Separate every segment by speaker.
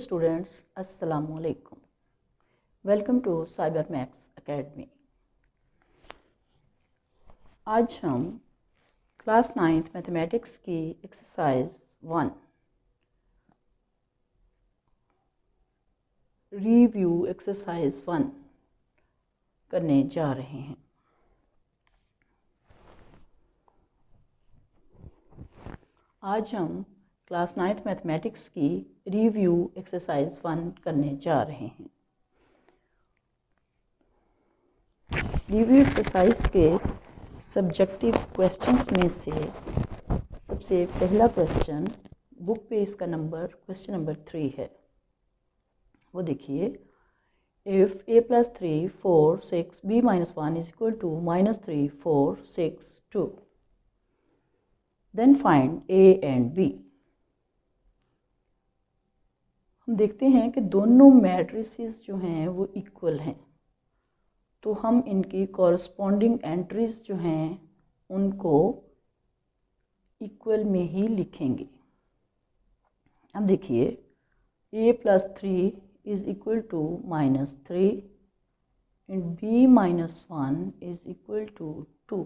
Speaker 1: Students, अस्सलामु अलैकुम। Welcome to Cyber Max Academy. आज हम क्लास 9th मैथमेटिक्स की एक्सरसाइज 1 रिव्यू एक्सरसाइज 1 करने जा रहे हैं। आज हम क्लास 9th मैथमेटिक्स की रिव्यू एक्सरसाइज 1 करने जा रहे हैं। रिव्यू एक्सरसाइज के सब्जेक्टिव क्वेश्चंस में से सबसे पहला क्वेश्चन बुक पे इसका नंबर क्वेश्चन नंबर 3 है। वो देखिए, if a + 3 4 6 b - 1 is equal to -3 4 6 2, then find a and b। हम देखते हैं कि दोनों मैट्रिसेस जो हैं वो इक्वल हैं, तो हम इनकी कॉरस्पॉन्डिंग एंट्रीज जो हैं उनको इक्वल में ही लिखेंगे। अब देखिए, a + 3 is equal to -3 and b - 1 is equal to 2।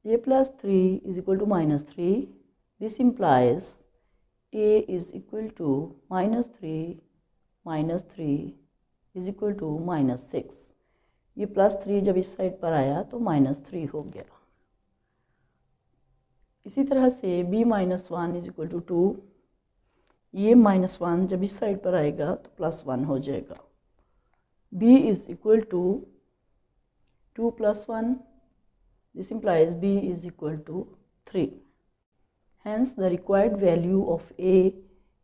Speaker 1: a + 3 is equal to -3, this implies a is equal to -3 - 3 is equal to -6। ये +3 जब इस साइड पर आया तो -3 हो गया। इसी तरह से b - 1 is equal to 2, ये -1 जब इस साइड पर आएगा तो +1 हो जाएगा। b is equal to 2 + 1, this implies b is equal to 3। Hence the required value of a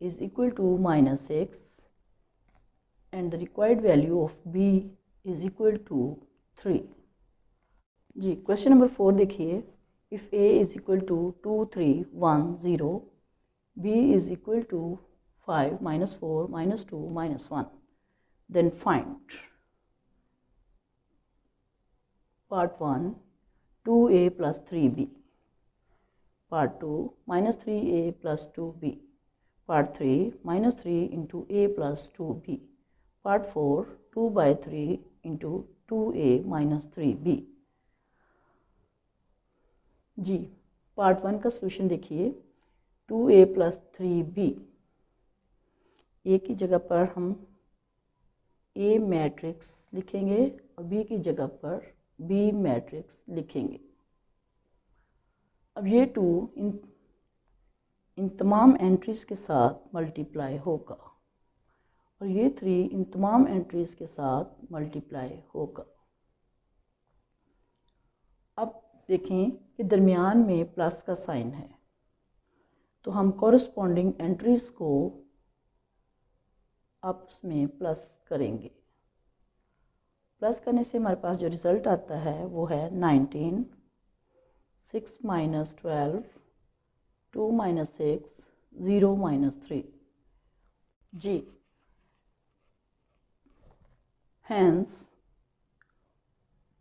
Speaker 1: is equal to -6 and the required value of b is equal to 3। जी, question number 4 देखिए, if a is equal to 2 3 1 0, b is equal to 5 -4 -2 -1, then find part 1 2a + 3b, part 2 -3a + 2b, part 3 -3 into a + 2b, part 4 2/3 into 2a - 3b। Ji, part 1 का solution देखिए, 2a + 3b, a की जगह पर हम a matrix लिखेंगे और b की जगह पर b मैट्रिक्स लिखेंगे। अब ये 2 इन तमाम एंट्रीज़ के साथ मल्टीप्लाई होगा और ये 3 इन तमाम एंट्रीज़ के साथ मल्टीप्लाई होगा। अब देखें कि दरमियान में प्लस का साइन है, तो हम कॉरस्पॉन्डिंग एंट्रीज़ को आपस में प्लस करेंगे। प्लस करने से हमारे पास जो रिज़ल्ट आता है वो है 19 6 - 12 2 - 6 0 - 3। जी, hence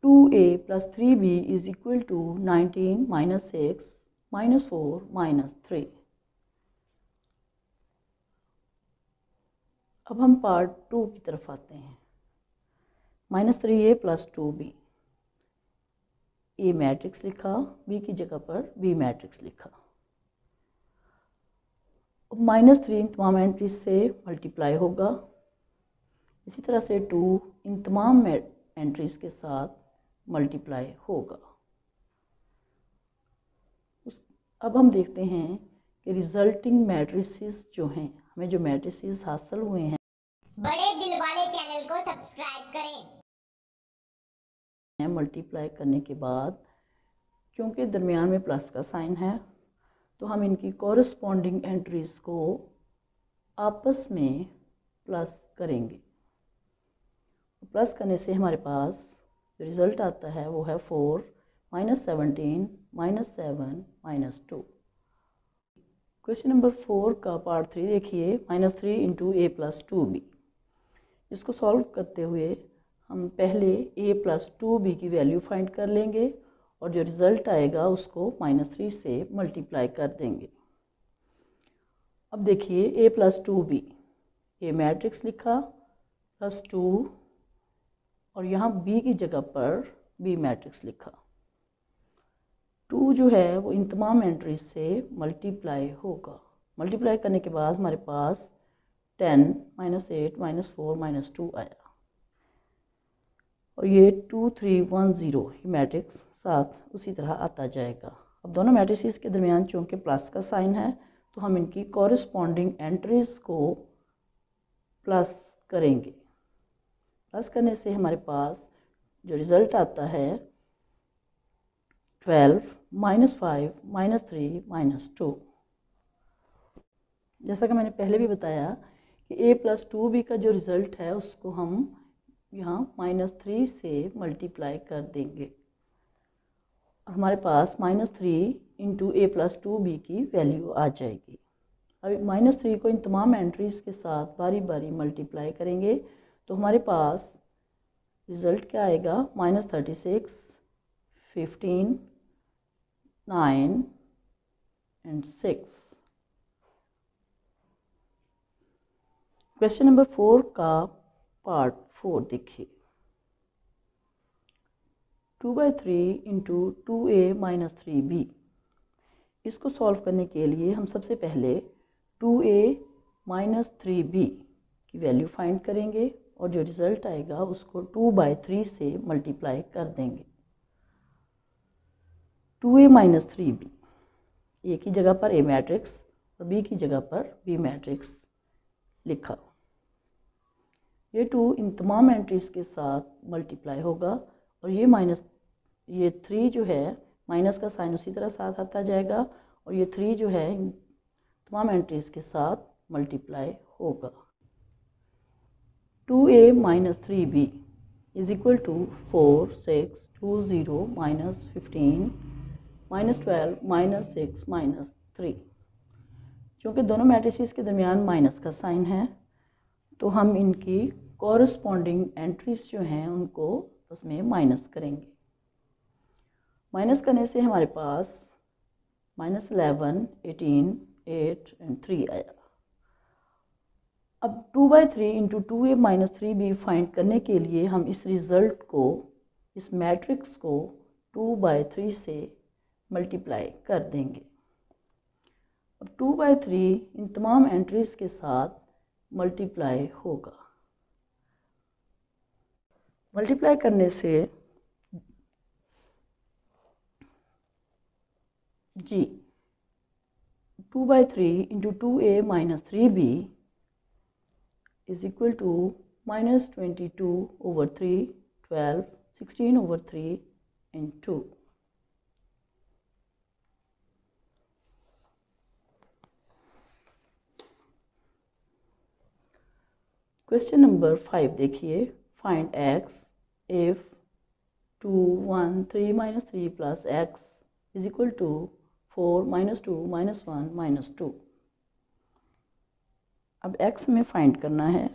Speaker 1: 2a + 3b is equal to 19 - 6 - 4 - 3। अब हम पार्ट 2 की तरफ आते हैं। -3a + 2b, a मैट्रिक्स लिखा, b की जगह पर b मैट्रिक्स लिखा। अब -3 इन तमाम एंट्रीज से मल्टीप्लाई होगा, इसी तरह से 2 इन तमाम एंट्रीज के साथ मल्टीप्लाई होगा। अब हम देखते हैं कि रिजल्टिंग मैट्रिसेस जो हैं, हमें जो मैट्रिसेस हासिल हुए हैं,
Speaker 2: बड़े दिल वाले चैनल को सब्सक्राइब करें।
Speaker 1: मल्टीप्लाई करने के बाद क्योंकि दरमियान में प्लस का साइन है, तो हम इनकी कॉरस्पॉन्डिंग एंट्रीज़ को आपस में प्लस करेंगे। प्लस करने से हमारे पास जो रिज़ल्ट आता है वो है 4 - 17 - 7 - 2। क्वेश्चन नंबर 4 का पार्ट 3 देखिए, -3 into a + 2b। इसको सॉल्व करते हुए हम पहले a + 2b की वैल्यू फाइंड कर लेंगे और जो रिज़ल्ट आएगा उसको -3 से मल्टीप्लाई कर देंगे। अब देखिए a plus 2b, a matrix लिखा प्लस 2 और यहाँ b की जगह पर b मैट्रिक्स लिखा। 2 जो है वो इन तमाम एंट्रीज से मल्टीप्लाई होगा। मल्टीप्लाई करने के बाद हमारे पास 10 -8 -4 -2 आया और ये 2 3 1 0 ये मैट्रिक्स साथ उसी तरह आता जाएगा। अब दोनों मैट्रिसेस के दरमियान चूँकि प्लस का साइन है तो हम इनकी कॉरस्पॉन्डिंग एंट्रीज को प्लस करेंगे। प्लस करने से हमारे पास जो रिज़ल्ट आता है 12 -5 -3 -2। जैसा कि मैंने पहले भी बताया कि a प्लस 2b का जो रिज़ल्ट है उसको हम यहाँ -3 से मल्टीप्लाई कर देंगे और हमारे पास -3 इंटू a प्लस 2b की वैल्यू आ जाएगी। अब -3 को इन तमाम एंट्रीज़ के साथ बारी बारी मल्टीप्लाई करेंगे तो हमारे पास रिज़ल्ट क्या आएगा, -36 15 9 and 6। क्वेश्चन नंबर 4 का पार्ट 4 देखिए। 2/3 इंटू 2a - 3b। इसको सॉल्व करने के लिए हम सबसे पहले 2a - 3b की वैल्यू फाइंड करेंगे और जो रिज़ल्ट आएगा उसको 2/3 से मल्टीप्लाई कर देंगे। 2a - 3b, a की जगह पर a मैट्रिक्स और b की जगह पर b मैट्रिक्स लिखा। ये 2 इन तमाम एंट्रीज के साथ मल्टीप्लाई होगा और ये 3 जो है माइनस का साइन उसी तरह साथ आता जाएगा और ये 3 जो है इन तमाम एंट्रीज के साथ मल्टीप्लाई होगा। 2a - 3b is equal to 4 6 2 0 -15 -12 -6 -3। क्योंकि दोनों मैट्रिसेस के दरमियान माइनस का साइन है तो हम इनकी कॉरस्पॉन्डिंग एंट्रीज जो हैं उनको उसमें माइनस करेंगे। माइनस करने से हमारे पास -11 18 8 and 3 आया। अब 2/3 इंटू 2a - 3b फाइंड करने के लिए हम इस रिज़ल्ट को, इस मैट्रिक्स को 2/3 से मल्टीप्लाई कर देंगे। अब 2/3 इन तमाम एंट्रीज के साथ मल्टीप्लाई होगा। मल्टीप्लाई करने से जी 2/3 into 2a - 3b is equal to -22/3 12 16/3 and 2। Question number 5 देखिए। Find x if 2 1 3 - 3 plus x is equal to 4 - 2 -1 -2। अब x में फाइंड करना है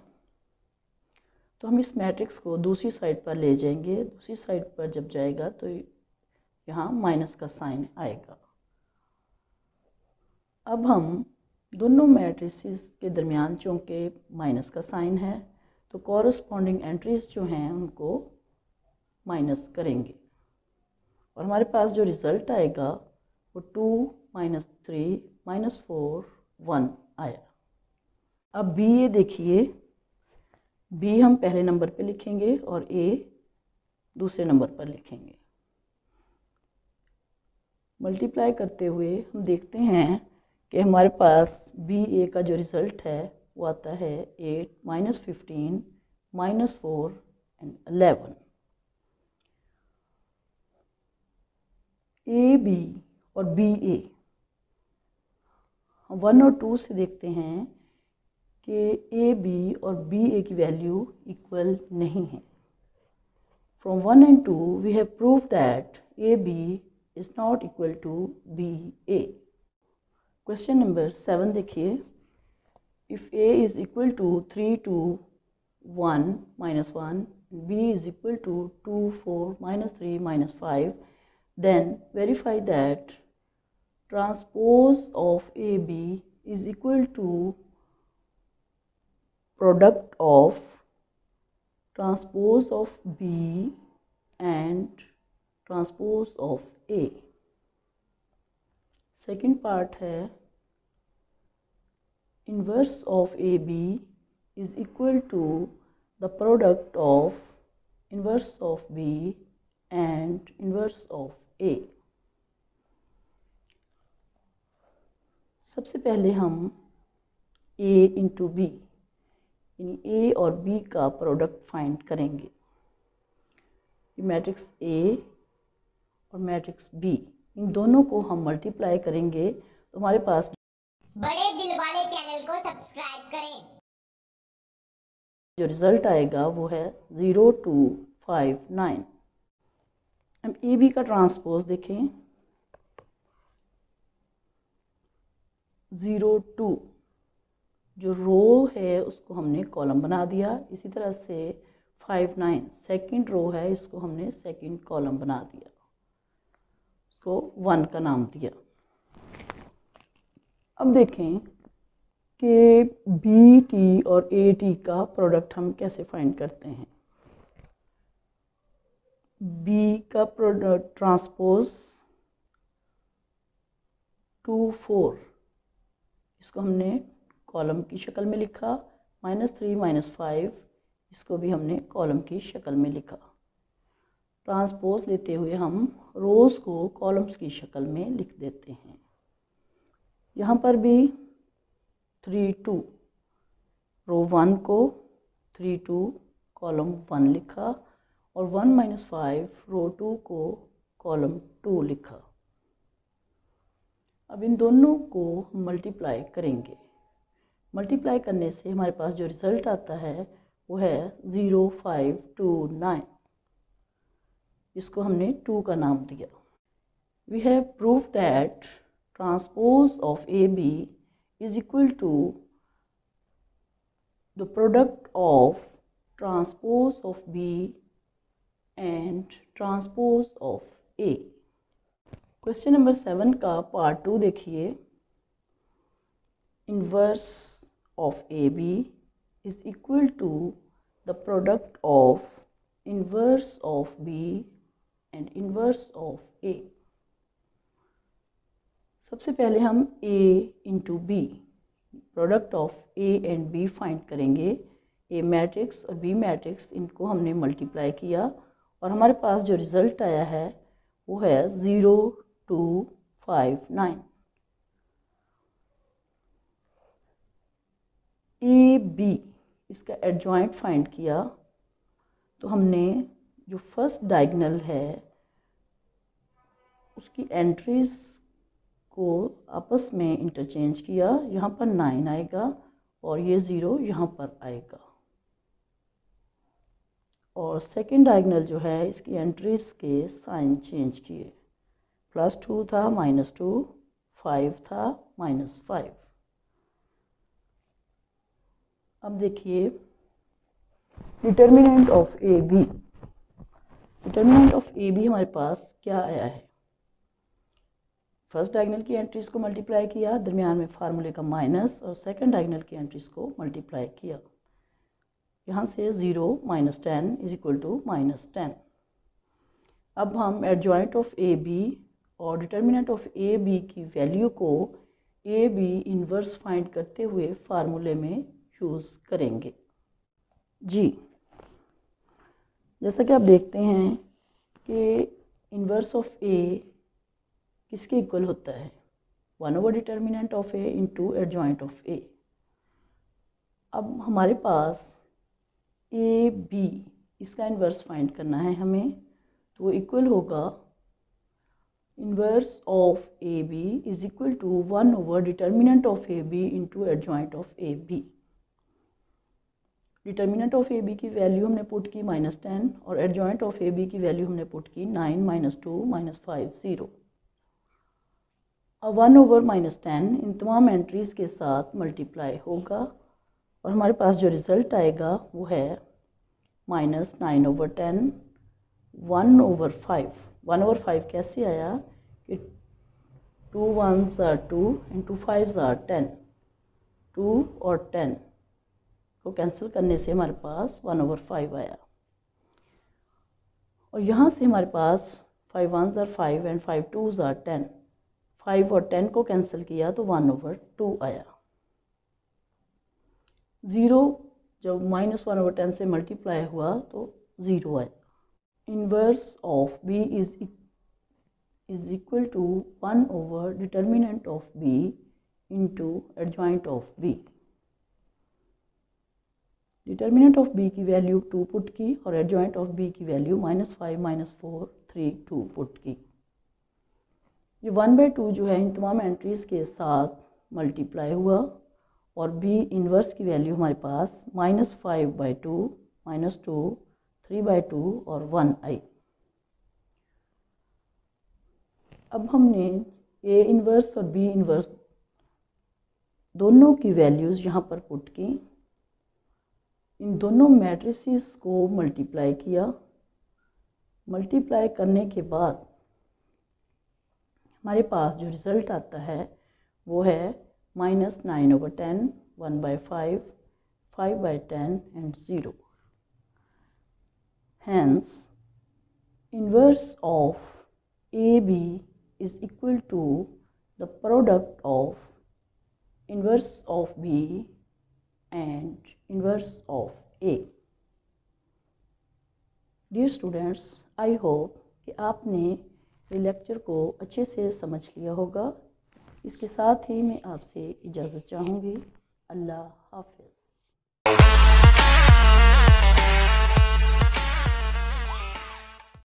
Speaker 1: तो हम इस मैट्रिक्स को दूसरी साइड पर ले जाएंगे। दूसरी साइड पर जब जाएगा तो यहाँ माइनस का साइन आएगा। अब हम दोनों मैट्रिसेस के दरमियान चूँकि माइनस का साइन है तो कॉरस्पॉन्डिंग एंट्रीज जो हैं उनको माइनस करेंगे और हमारे पास जो रिज़ल्ट आएगा वो 2 -3 -4 1 आया। अब b ये देखिए, b हम पहले नंबर पे लिखेंगे और a दूसरे नंबर पर लिखेंगे। मल्टीप्लाई करते हुए हम देखते हैं कि हमारे पास BA का जो रिज़ल्ट है वो आता है 8 -15 -4 and 11। AB और BA हम 1 और 2 से देखते हैं कि AB और BA की वैल्यू इक्वल नहीं है। From 1 and 2 we have proved that AB is not equal to BA। Question number 7 देखिए। If A is equal to 3 2 1 -1, B is equal to 2 4 -3 -5, then verify that transpose of AB is equal to product of transpose of B and transpose of A. Second part है inverse of A B is equal to the product of inverse of B and inverse of A. सबसे पहले हम a into B यानी ए और B का product find करेंगे। Matrix A और matrix be in दोनों को हम मल्टीप्लाई करेंगे तो हमारे पास
Speaker 2: बड़े दिल वाले चैनल को सब्सक्राइब करें।
Speaker 1: जो रिजल्ट आएगा वो है 0259। हम ए बी का ट्रांसपोज देखें 02, जो रो है उसको हमने कॉलम बना दिया। इसी तरह से 59 सेकंड रो है, इसको हमने सेकंड कॉलम बना दिया, उसको 1 का नाम दिया। अब देखें कि बी टी और ए टी का प्रोडक्ट हम कैसे फाइंड करते हैं। बी का प्रोडक्ट ट्रांसपोज 24, इसको हमने कॉलम की शक्ल में लिखा। -3 -5 इसको भी हमने कॉलम की शक्ल में लिखा। ट्रांसपोज लेते हुए हम रोज़ को कॉलम्स की शक्ल में लिख देते हैं। यहाँ पर भी 32 रो 1 को 32 कॉलम 1 लिखा और 1 - 5 रो 2 को कॉलम 2 लिखा। अब इन दोनों को हम मल्टीप्लाई करेंगे। मल्टीप्लाई करने से हमारे पास जो रिज़ल्ट आता है वो है 0529, इसको हमने 2 का नाम दिया। We have prove that transpose of A B is equal to the product of transpose of B and transpose of A. Question number 7 का पार्ट 2 देखिए। Inverse of A B is equal to the product of inverse of B and inverse of A. सबसे पहले हम a into B product of A and B find करेंगे। A matrix और B matrix इनको हमने multiply किया और हमारे पास जो रिज़ल्ट आया है वो है 0259। ए बी इसका एडजॉइंट फाइंड किया तो हमने जो फर्स्ट डायगोनल है उसकी एंट्रीज को आपस में इंटरचेंज किया। यहाँ पर 9 आएगा और ये 0 यहाँ पर आएगा। और सेकंड डायगोनल जो है इसकी एंट्रीज के साइन चेंज किए। +2 था -2, 5 था -5। अब देखिए determinant of A B. Determinant of A B हमारे पास क्या आया है। फर्स्ट डायगोनल की एंट्रीज को मल्टीप्लाई किया, दरमियान में फार्मूले का माइनस, और सेकंड डायगोनल की एंट्रीज को मल्टीप्लाई किया। यहाँ से 0 - 10 इज इक्वल टू -10। अब हम एडजॉइंट ऑफ ए बी और डिटर्मिनेंट ऑफ ए बी की वैल्यू को ए बी इन्वर्स फाइंड करते हुए फार्मूले में यूज़ करेंगे। जी, जैसा कि आप देखते हैं कि इन्वर्स ऑफ ए किसके इक्वल होता है, 1 determinant of A into adjoint of A. अब हमारे पास ए बी इसका इन्वर्स फाइंड करना है हमें, तो वो इक्वल होगा inverse of A B is equal to 1 determinant of A B into adjoint of A B. Determinant of A B की वैल्यू हमने पुट की -10 और एडजॉइंट ऑफ ए बी की वैल्यू हमने पुट की 9 - 2 -5 0। अब 1 - 10 इन तमाम एंट्रीज़ के साथ मल्टीप्लाई होगा और हमारे पास जो रिज़ल्ट आएगा वो है -9/10 1/5। 1/5 कैसे आया कि 2 1s are 2 and 2 5s are 10। 2 और 10 को कैंसिल करने से हमारे पास 1/5 आया। और यहाँ से हमारे पास 5 1s are 5 and 5 2s are 10। 5 और 10 को कैंसिल किया तो 1/2 आया। 0 जब -1/10 से मल्टीप्लाई हुआ तो 0 आया। Inverse of b is equal to one by determinant of b into adjoint of b। Determinant of b की वैल्यू 2 पुट की और एडजॉइंट ऑफ b की वैल्यू -5 -4 3 2 पुट की। ये 1/2 जो है इन तमाम एंट्रीज के साथ मल्टीप्लाई हुआ और b इन्वर्स की वैल्यू हमारे पास -5/2 -2 3/2 और 1 आई। अब हमने a इन्वर्स और b इन्वर्स दोनों की वैल्यूज़ यहाँ पर पुट की। इन दोनों मैट्रिसेस को मल्टीप्लाई किया। मल्टीप्लाई करने के बाद हमारे पास जो रिज़ल्ट आता है वो है -9/10, 1/5, 5/10 and 0। Hence, inverse of AB is equal to the product of inverse of B and inverse of A। Dear students, I hope कि आपने ये लेक्चर को अच्छे से समझ लिया होगा। इसके साथ ही मैं आपसे इजाज़त चाहूँगी। अल्लाह हाफ़िज़।